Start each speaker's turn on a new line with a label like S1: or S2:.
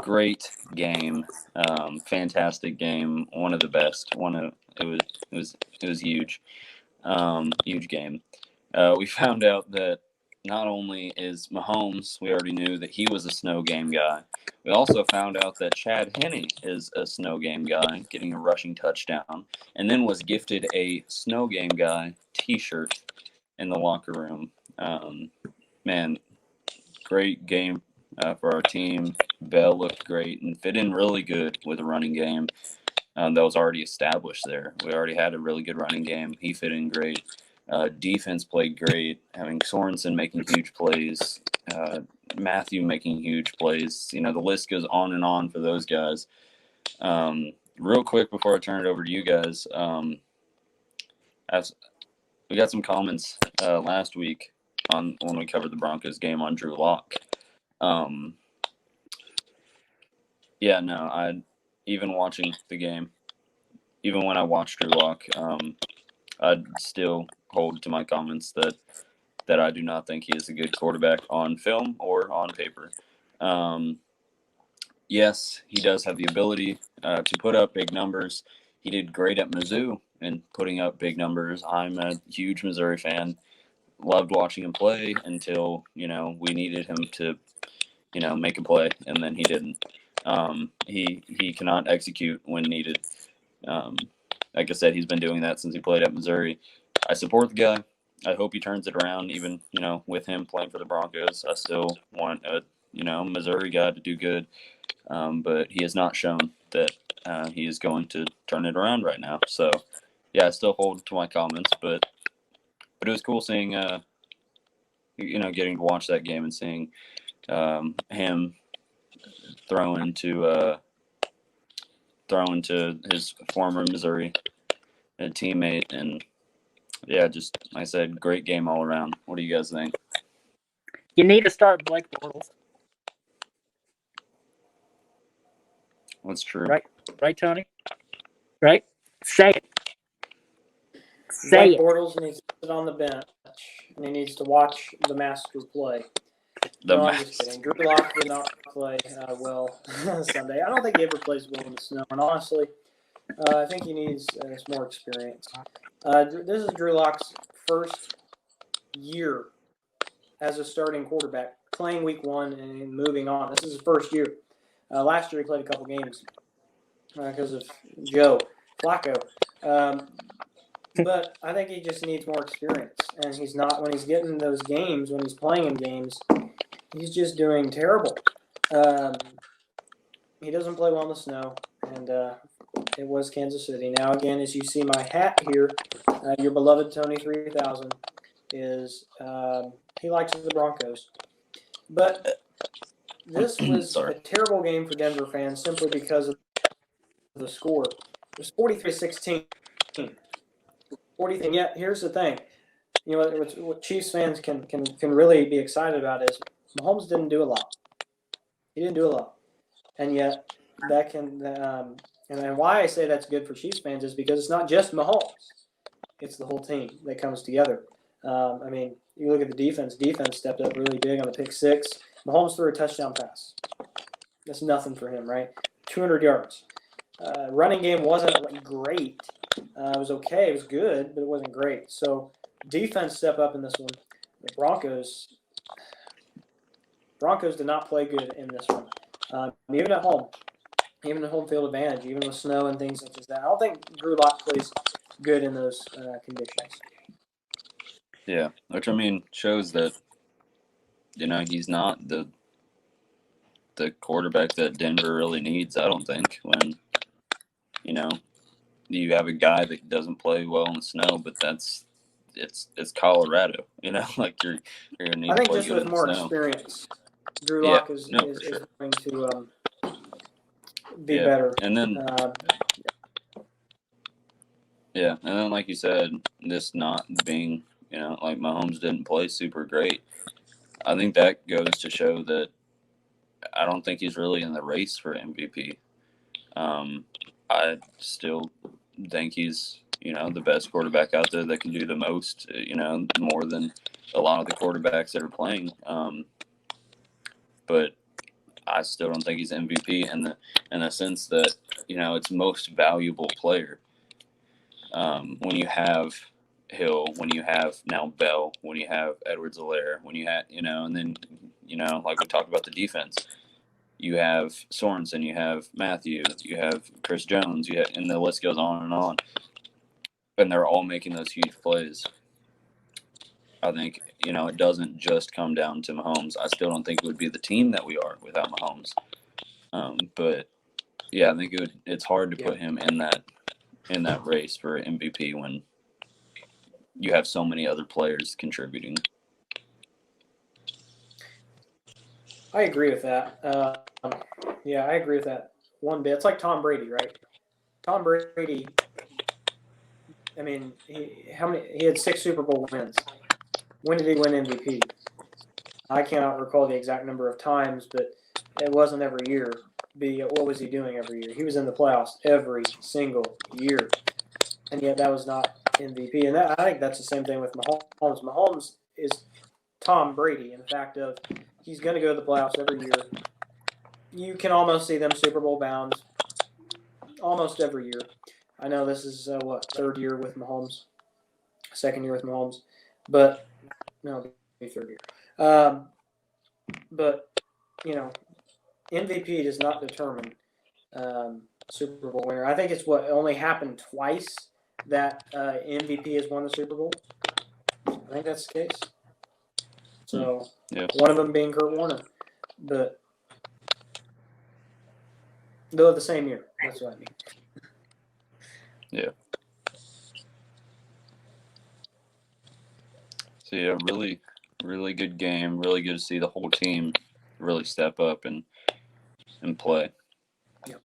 S1: great game, fantastic game, one of the best. It was huge, huge game. We found out that not only is Mahomes, we already knew that he was a snow game guy. We also found out that Chad Henne is a snow game guy, getting a rushing touchdown, and then was gifted a snow game guy T-shirt in the locker room. Man, great game for our team. Bell looked great and fit in really good with a running game that was already established there. We already had a really good running game. He fit in great. Defense played great, having Sorensen making huge plays, Matthew making huge plays. The list goes on and on for those guys. Real quick before I turn it over to you guys, we got some comments last week on when we covered the Broncos game on Drew Lock. Even watching the game, even when I watched Drew Lock, I'd still hold to my comments that I do not think he is a good quarterback on film or on paper. Yes, he does have the ability to put up big numbers. He did great at Mizzou in putting up big numbers. I'm a huge Missouri fan. Loved watching him play until, we needed him to, make a play, and then he didn't. He cannot execute when needed. Like I said, he's been doing that since he played at Missouri. I support the guy. I hope he turns it around, even, with him playing for the Broncos. I still want a, Missouri guy to do good. But he has not shown that he is going to turn it around right now. So, yeah, I still hold to my comments, but it was cool seeing, getting to watch that game and seeing him throwing to his former Missouri teammate. And, yeah, just, like I said, great game all around. What do you guys think?
S2: You need to start Blake Bortles.
S1: That's true.
S2: Right, Tony? Right? Say it.
S3: Blake Bortles needs to sit on the bench, and he needs to watch the Master play. I'm just kidding. Drew Lock did not play well Sunday. I don't think he ever plays well in the snow, and honestly, I think he needs more experience. This is Drew Lock's first year as a starting quarterback, playing week one and moving on. This is his first year. Last year he played a couple games because of Joe Flacco. But I think he just needs more experience. And he's not, when he's getting those games, when he's playing in games, he's just doing terrible. He doesn't play well in the snow. And it was Kansas City. Now, again, as you see my hat here, your beloved Tony 3000 is, he likes the Broncos. But this was a terrible game for Denver fans simply because of the score. It was 43-16. 40. And yet, here's the thing. What Chiefs fans can really be excited about is Mahomes didn't do a lot. He didn't do a lot. And yet, that can and why I say that's good for Chiefs fans is because it's not just Mahomes. It's the whole team that comes together. You look at the defense. Defense stepped up really big on the pick six. Mahomes threw a touchdown pass. That's nothing for him, right? 200 yards. Running game wasn't great. It was okay. It was good, but it wasn't great. So defense step up in this one. The Broncos did not play good in this one. Even at home, even the home field advantage, even with snow and things such as that. I don't think Drew Lock plays good in those conditions.
S1: Yeah, which shows that he's not the quarterback that Denver really needs. I don't think when you have a guy that doesn't play well in the snow, but it's Colorado. Like you're gonna need.
S3: I think
S1: to play
S3: just
S1: good
S3: with
S1: in
S3: more
S1: the snow.
S3: experience, Drew Lock is going to be better.
S1: And then and then like you said, this not being like Mahomes didn't play super great. I think that goes to show that I don't think he's really in the race for MVP. I still think he's, the best quarterback out there that can do the most, more than a lot of the quarterbacks that are playing. But I still don't think he's MVP in the sense that, it's most valuable player. When you have Hill, when you have now Bell, when you have Edwards-Helaire, when you have, and then, like we talked about the defense, you have Sorensen, you have Matthew, you have Chris Jones, and the list goes on, and they're all making those huge plays. I think, it doesn't just come down to Mahomes. I still don't think it would be the team that we are without Mahomes. But yeah, I think it's hard to put him in that race for MVP when you have so many other players contributing.
S3: I agree with that. I agree with that one bit. It's like Tom Brady, right? Tom Brady. I mean, he had 6 Super Bowl wins. When did he win MVP? I cannot recall the exact number of times, but it wasn't every year. What was he doing every year? He was in the playoffs every single year, and yet that was not MVP. And I think that's the same thing with Mahomes. Mahomes is Tom Brady in the fact of he's going to go to the playoffs every year. You can almost see them Super Bowl bound almost every year. I know this is third year with Mahomes, second year with Mahomes, but no, it'll be third year. But MVP does not determine Super Bowl winner. I think it's only happened twice that MVP has won the Super Bowl. I think that's the case. So one of them being Kurt Warner, but though the same year. That's what I mean.
S1: Yeah. So yeah, really, really good game. Really good to see the whole team really step up and play.